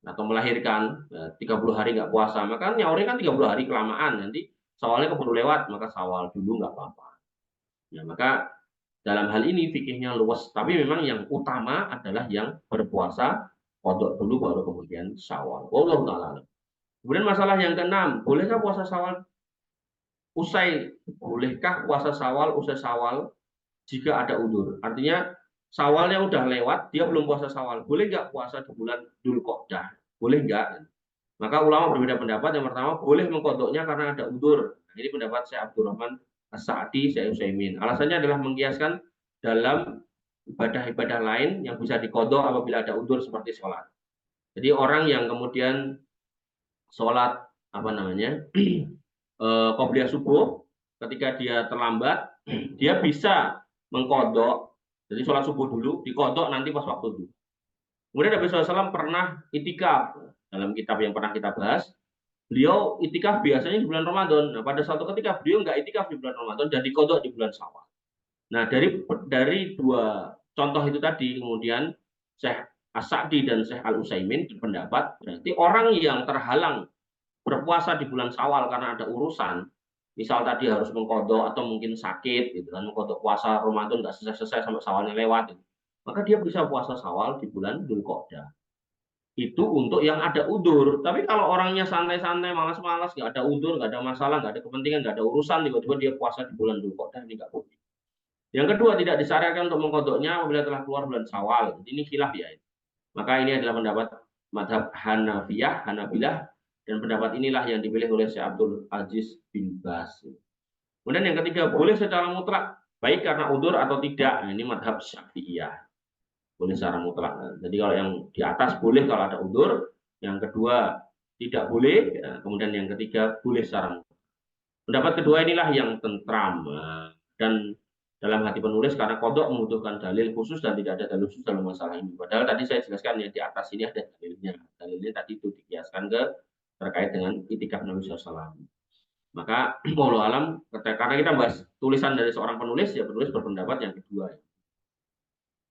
atau melahirkan 30 hari nggak puasa, maka nyauri kan 30 hari kelamaan, nanti Syawalnya keburu lewat, maka Syawal dulu nggak apa-apa. Ya, maka dalam hal ini fikihnya luas, tapi memang yang utama adalah yang berpuasa kodok dulu baru kemudian Syawal. Wallahu taala. Kemudian masalah yang keenam, bolehkah puasa Syawal bolehkah puasa Syawal usai Syawal jika ada udzur? Artinya Syawalnya udah lewat, dia belum puasa Syawal. Boleh nggak puasa di bulan Dzulqa'dah? Boleh nggak? Maka ulama berbeda pendapat. Yang pertama, boleh mengkodoknya karena ada udzur. Nah, ini pendapat Syekh Abdurrahman As-Sa'di, Syekh Utsaimin. Alasannya adalah mengkiaskan dalam ibadah-ibadah lain yang bisa dikodok apabila ada udzur seperti sholat. Jadi orang yang kemudian sholat apa namanya qobliyah subuh, ketika dia terlambat, dia bisa mengkodok. Jadi sholat subuh dulu, dikodok nanti pas waktu dulu. Kemudian Nabi SAW pernah itikaf dalam kitab yang pernah kita bahas. Beliau itikaf biasanya di bulan Ramadan. Nah, pada suatu ketika beliau nggak itikaf di bulan Ramadan dan dikodok di bulan Syawal. Nah, dari dua contoh itu tadi, kemudian Syekh As-Sa'di dan Syekh Al-Utsaimin berpendapat berarti orang yang terhalang berpuasa di bulan Syawal karena ada urusan, misal tadi harus mengkodok atau mungkin sakit, gitu kan, mengkodok puasa Ramadan nggak selesai sampai Syawalnya lewat, gitu. Maka dia bisa puasa Syawal di bulan Dzulqa'dah. Itu untuk yang ada udur. Tapi kalau orangnya santai-santai, malas-malas, nggak ada udur, nggak ada masalah, nggak ada kepentingan, nggak ada urusan, tiba-tiba dia puasa di bulan Dzulqa'dah, ini nggak boleh. Yang kedua, tidak disarankan untuk mengkodoknya apabila telah keluar bulan Syawal. Ini khilaf ya. Maka ini adalah pendapat madhab Hanabilah, dan pendapat inilah yang dipilih oleh Syekh Abdul Aziz bin Baz. Kemudian yang ketiga, boleh secara mutlak, baik karena udur atau tidak. Nah, ini madhab Syafi'iyah. Boleh secara mutlak. Jadi kalau yang di atas boleh kalau ada udur, yang kedua tidak boleh, kemudian yang ketiga boleh secara mutlak. Pendapat kedua inilah yang tentram dan dalam hati penulis karena kodok membutuhkan dalil khusus dan tidak ada dalil khusus dalam masalah ini. Padahal tadi saya jelaskan ya di atas ini ada dalilnya. Dalilnya tadi itu dikiaskan terkait dengan itikaf Nabi SAW. Maka wallahu alam, karena kita bahas tulisan dari seorang penulis, ya penulis berpendapat yang kedua.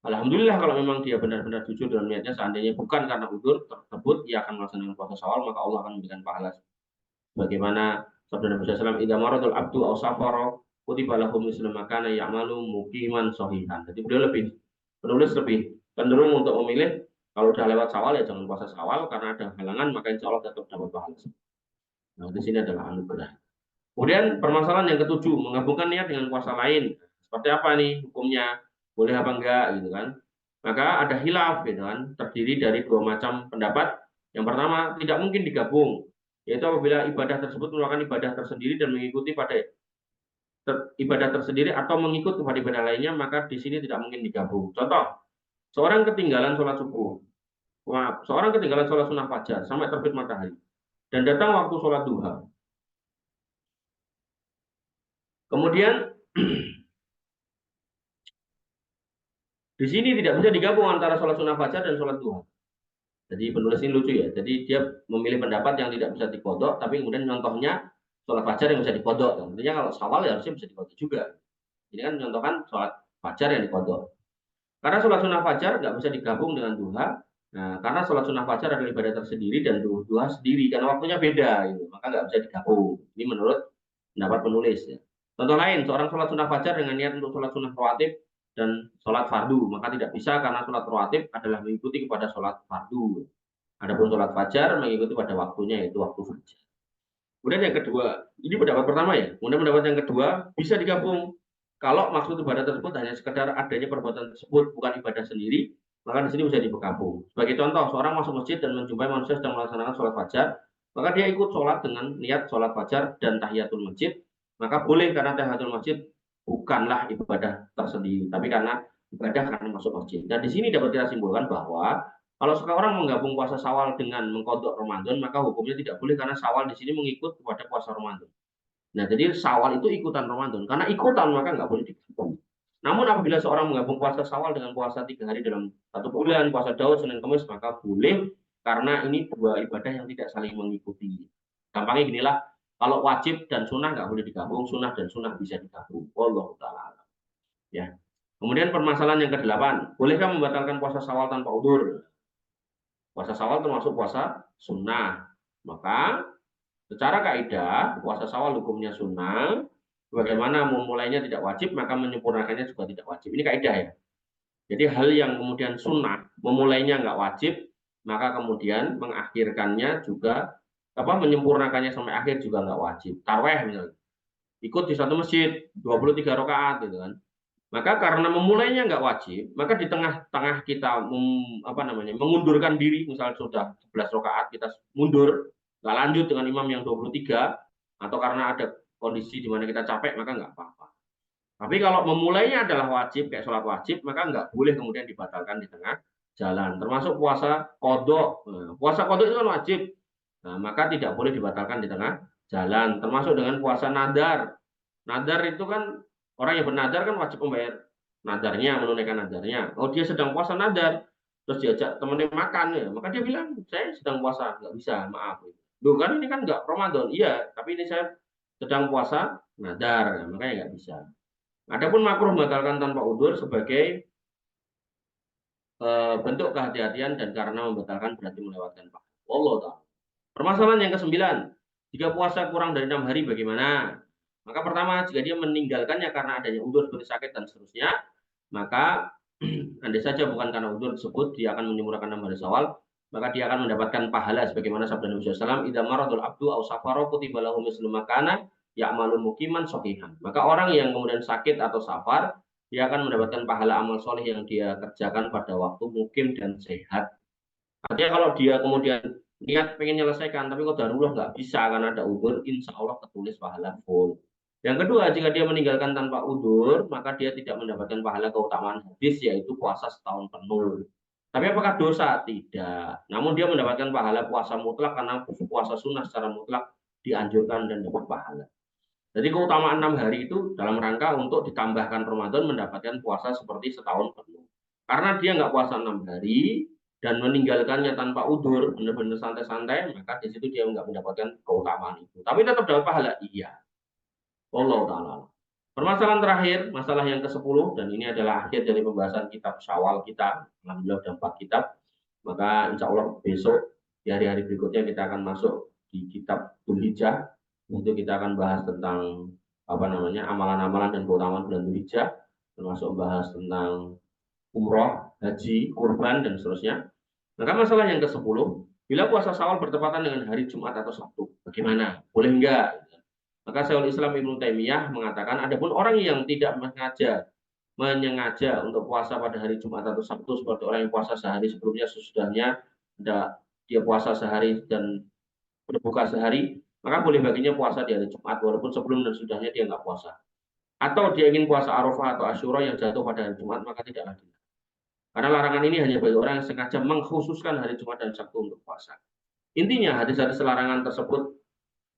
Alhamdulillah kalau memang dia benar-benar jujur dalam niatnya, seandainya bukan karena udzur tersebut, ia akan melaksanakan puasa Syawal, maka Allah akan memberikan pahala. Bagaimana sabda Nabi SAW, "Idza maradul abdu aw safara kutiba lahu mislu ma kana ya'malu muqiman shahihan." Jadi penulis lebih cenderung untuk memilih kalau sudah lewat Syawal ya jangan puasa Syawal karena ada halangan, maka insya Allah tetap dapat pahala. Nah, di sini adalah anugerah. Kemudian permasalahan yang ketujuh, menggabungkan niat dengan puasa lain. Seperti apa nih hukumnya? Boleh apa enggak gitu kan? Maka ada hilaf gitu kan, terdiri dari dua macam pendapat. Yang pertama, tidak mungkin digabung, yaitu apabila ibadah tersebut merupakan ibadah tersendiri dan mengikuti pada ibadah tersendiri atau mengikut kepada ibadah lainnya, maka di sini tidak mungkin digabung. Contoh, seorang ketinggalan sholat subuh, seorang ketinggalan sholat sunnah fajar sampai terbit matahari, dan datang waktu sholat duha. Kemudian di sini tidak bisa digabung antara sholat sunnah fajar dan sholat duha. Jadi penulis ini lucu ya. Jadi dia memilih pendapat yang tidak bisa dikodok, tapi kemudian contohnya sholat fajar yang bisa dikodok. Tentunya kalau Syawal ya harusnya bisa dikodok juga. Ini kan contohkan sholat fajar yang dikodok. Karena sholat sunnah fajar nggak bisa digabung dengan duha. Nah, karena sholat sunnah fajar adalah ibadah tersendiri dan duha sendiri, karena waktunya beda, gitu. Maka nggak bisa digabung. Ini menurut pendapat penulis. Ya. Contoh lain, seorang sholat sunnah fajar dengan niat untuk sholat sunnah rawatib dan sholat fardu, maka tidak bisa karena sholat rawatib adalah mengikuti kepada sholat fardu. Adapun sholat fajar mengikuti pada waktunya, yaitu waktu fajar. Kemudian yang kedua, ini pendapat pertama ya. Kemudian pendapat yang kedua bisa digabung. Kalau maksud ibadah tersebut hanya sekedar adanya perbuatan tersebut, bukan ibadah sendiri, maka di sini bisa digabung. Sebagai contoh, seorang masuk masjid dan menjumpai manusia sedang melaksanakan sholat fajar, maka dia ikut sholat dengan niat sholat fajar dan tahiyatul masjid, maka boleh karena tahiyatul masjid bukanlah ibadah tersendiri, tapi karena ibadah karena masuk masjid. Dan di sini dapat kita simpulkan bahwa Kalau sekarang menggabung puasa Syawal dengan mengkodok Ramadan, maka hukumnya tidak boleh karena Syawal di sini mengikut kepada puasa Ramadan. Nah, jadi Syawal itu ikutan Ramadan. Karena ikutan maka nggak boleh digabung. Namun apabila seorang menggabung puasa Syawal dengan puasa 3 hari dalam 1 bulan, puasa Daud, Senin, Kamis, maka boleh karena ini dua ibadah yang tidak saling mengikuti. Gampangnya ginilah, kalau wajib dan sunnah nggak boleh digabung, sunnah dan sunnah bisa digabung. Wallahu taala. Ya. Kemudian permasalahan yang ke-8, bolehkah membatalkan puasa Syawal tanpa udzur? Puasa Syawal termasuk puasa sunnah. Maka secara kaidah puasa Syawal hukumnya sunnah. Bagaimana memulainya tidak wajib, maka menyempurnakannya juga tidak wajib. Ini kaidah ya. Jadi hal yang kemudian sunnah, memulainya nggak wajib, maka kemudian mengakhirkannya juga menyempurnakannya sampai akhir juga nggak wajib. Tarweh misalnya, ikut di satu masjid 23 rakaat gitu kan. Maka karena memulainya nggak wajib, maka di tengah-tengah kita mengundurkan diri, misal sudah 11 rakaat kita mundur, nggak lanjut dengan imam yang 23, atau karena ada kondisi di mana kita capek, maka nggak apa-apa. Tapi kalau memulainya adalah wajib, kayak sholat wajib, maka nggak boleh kemudian dibatalkan di tengah jalan. Termasuk puasa kodok. Nah, puasa kodok itu kan wajib, nah, maka tidak boleh dibatalkan di tengah jalan. Termasuk dengan puasa nadar. Nadar itu kan orang yang bernadar kan wajib membayar nadarnya, menunaikan nadarnya. Oh, dia sedang puasa nadar, terus diajak temennya makan ya, maka dia bilang saya sedang puasa, nggak bisa, maaf. Duh kan ini kan nggak Ramadan, iya, tapi ini saya sedang puasa nadar, makanya nggak bisa. Adapun makruh membatalkan tanpa udzur sebagai bentuk kehati-hatian dan karena membatalkan berarti melewatkan pahala. Allah taala. Permasalahan yang ke-9, jika puasa kurang dari 6 hari bagaimana? Maka pertama, jika dia meninggalkannya karena adanya udzur seperti sakit dan seterusnya, maka andai saja bukan karena udzur tersebut, dia akan menyempurnakan 6 hari Syawal, maka dia akan mendapatkan pahala sebagaimana sabda Nabi SAW, "Idza maradul abdu aw safara kutiba lahu mislu ma kana ya'malu muqiman shahihan." Maka orang yang kemudian sakit atau safar, dia akan mendapatkan pahala amal soleh yang dia kerjakan pada waktu mukim dan sehat. Artinya kalau dia kemudian niat pengen menyelesaikan, tapi kok darulah nggak bisa karena ada udzur, insya Allah ketulis pahala full. Yang kedua, jika dia meninggalkan tanpa udzur, maka dia tidak mendapatkan pahala keutamaan hadis, yaitu puasa setahun penuh. Tapi apakah dosa? Tidak. Namun dia mendapatkan pahala puasa mutlak karena puasa sunnah secara mutlak dianjurkan dan dapat pahala. Jadi keutamaan 6 hari itu dalam rangka untuk ditambahkan Ramadan mendapatkan puasa seperti setahun penuh. Karena dia nggak puasa 6 hari dan meninggalkannya tanpa udur, benar-benar santai-santai, maka di situ dia nggak mendapatkan keutamaan itu. Tapi tetap dapat pahala, iya. Allah Ta'ala. Permasalahan terakhir, masalah yang ke-10, dan ini adalah akhir dari pembahasan kitab Syawal kita. Alhamdulillah ada 4 kitab. Maka insya Allah besok, di hari-hari berikutnya kita akan masuk di kitab Dzulhijjah. Untuk kita akan bahas tentang amalan-amalan dan keutamaan bulan Dzulhijjah, termasuk bahas tentang umroh, haji, kurban dan seterusnya. Maka masalah yang ke-10, bila puasa Syawal bertepatan dengan hari Jumat atau Sabtu, bagaimana? Boleh enggak? Maka Syekhul Islam Ibnu Taimiyah mengatakan, adapun orang yang tidak menyengaja untuk puasa pada hari Jumat atau Sabtu seperti orang yang puasa sehari sebelumnya, sesudahnya dia puasa sehari dan berbuka sehari, maka boleh baginya puasa di hari Jumat walaupun sebelum dan sudahnya dia nggak puasa. Atau dia ingin puasa Arafah atau Asyura yang jatuh pada hari Jumat, maka tidak lagi. Karena larangan ini hanya bagi orang yang sengaja mengkhususkan hari Jumat dan Sabtu untuk puasa. Intinya hadis-hadis larangan tersebut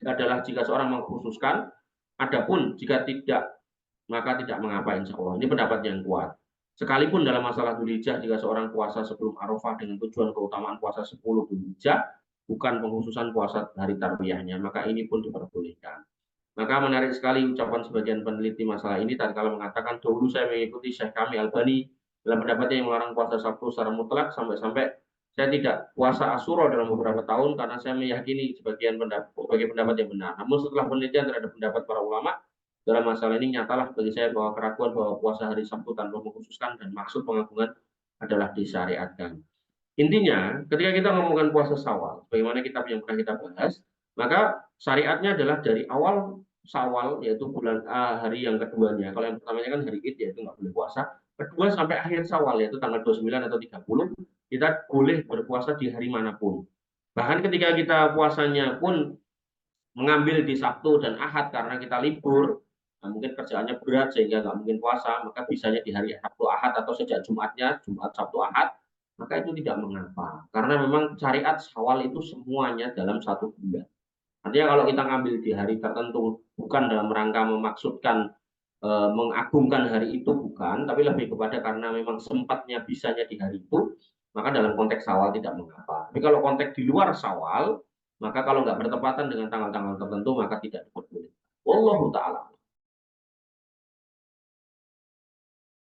adalah jika seorang mengkhususkan, adapun jika tidak, maka tidak mengapa insya Allah. Ini pendapat yang kuat. Sekalipun dalam masalah Dzulhijjah, jika seorang puasa sebelum Arafah dengan tujuan keutamaan puasa 10 Dzulhijjah, bukan pengkhususan puasa hari tarbiyahnya, maka ini pun diperbolehkan. Maka menarik sekali ucapan sebagian peneliti masalah ini tatkala mengatakan, dahulu saya mengikuti Syekh kami Albani dalam pendapatnya yang melarang puasa Sabtu secara mutlak, sampai-sampai saya tidak puasa Asyura dalam beberapa tahun karena saya meyakini sebagai pendapat yang benar. Namun setelah penelitian terhadap pendapat para ulama dalam masalah ini, nyatalah bagi saya bahwa keraguan bahwa puasa hari Sabtu tanpa mengkhususkan dan maksud pengagungan adalah disyariatkan. Intinya, ketika kita ngomongkan puasa Syawal, bagaimana kitab yang pernah kita bahas, maka syariatnya adalah dari awal Syawal, yaitu bulan hari yang keduanya. Kalau yang pertamanya kan hari Id, yaitu nggak boleh puasa. Kedua sampai akhir Syawal, yaitu tanggal 29 atau 30, kita boleh berpuasa di hari manapun. Bahkan ketika kita puasanya pun mengambil di Sabtu dan Ahad karena kita libur, nah mungkin kerjaannya berat sehingga nggak mungkin puasa, maka bisanya di hari Sabtu Ahad atau sejak Jumatnya, Jumat, Sabtu, Ahad, maka itu tidak mengapa. Karena memang syariat Syawal itu semuanya dalam satu bulan. Artinya kalau kita ngambil di hari tertentu bukan dalam rangka memaksudkan mengagungkan hari itu bukan, tapi lebih kepada karena memang sempatnya bisanya di hari itu, maka dalam konteks Syawal tidak mengapa. Tapi kalau konteks di luar Syawal, maka kalau nggak bertepatan dengan tanggal-tanggal tertentu maka tidak diperbolehkan. Wallahu taala.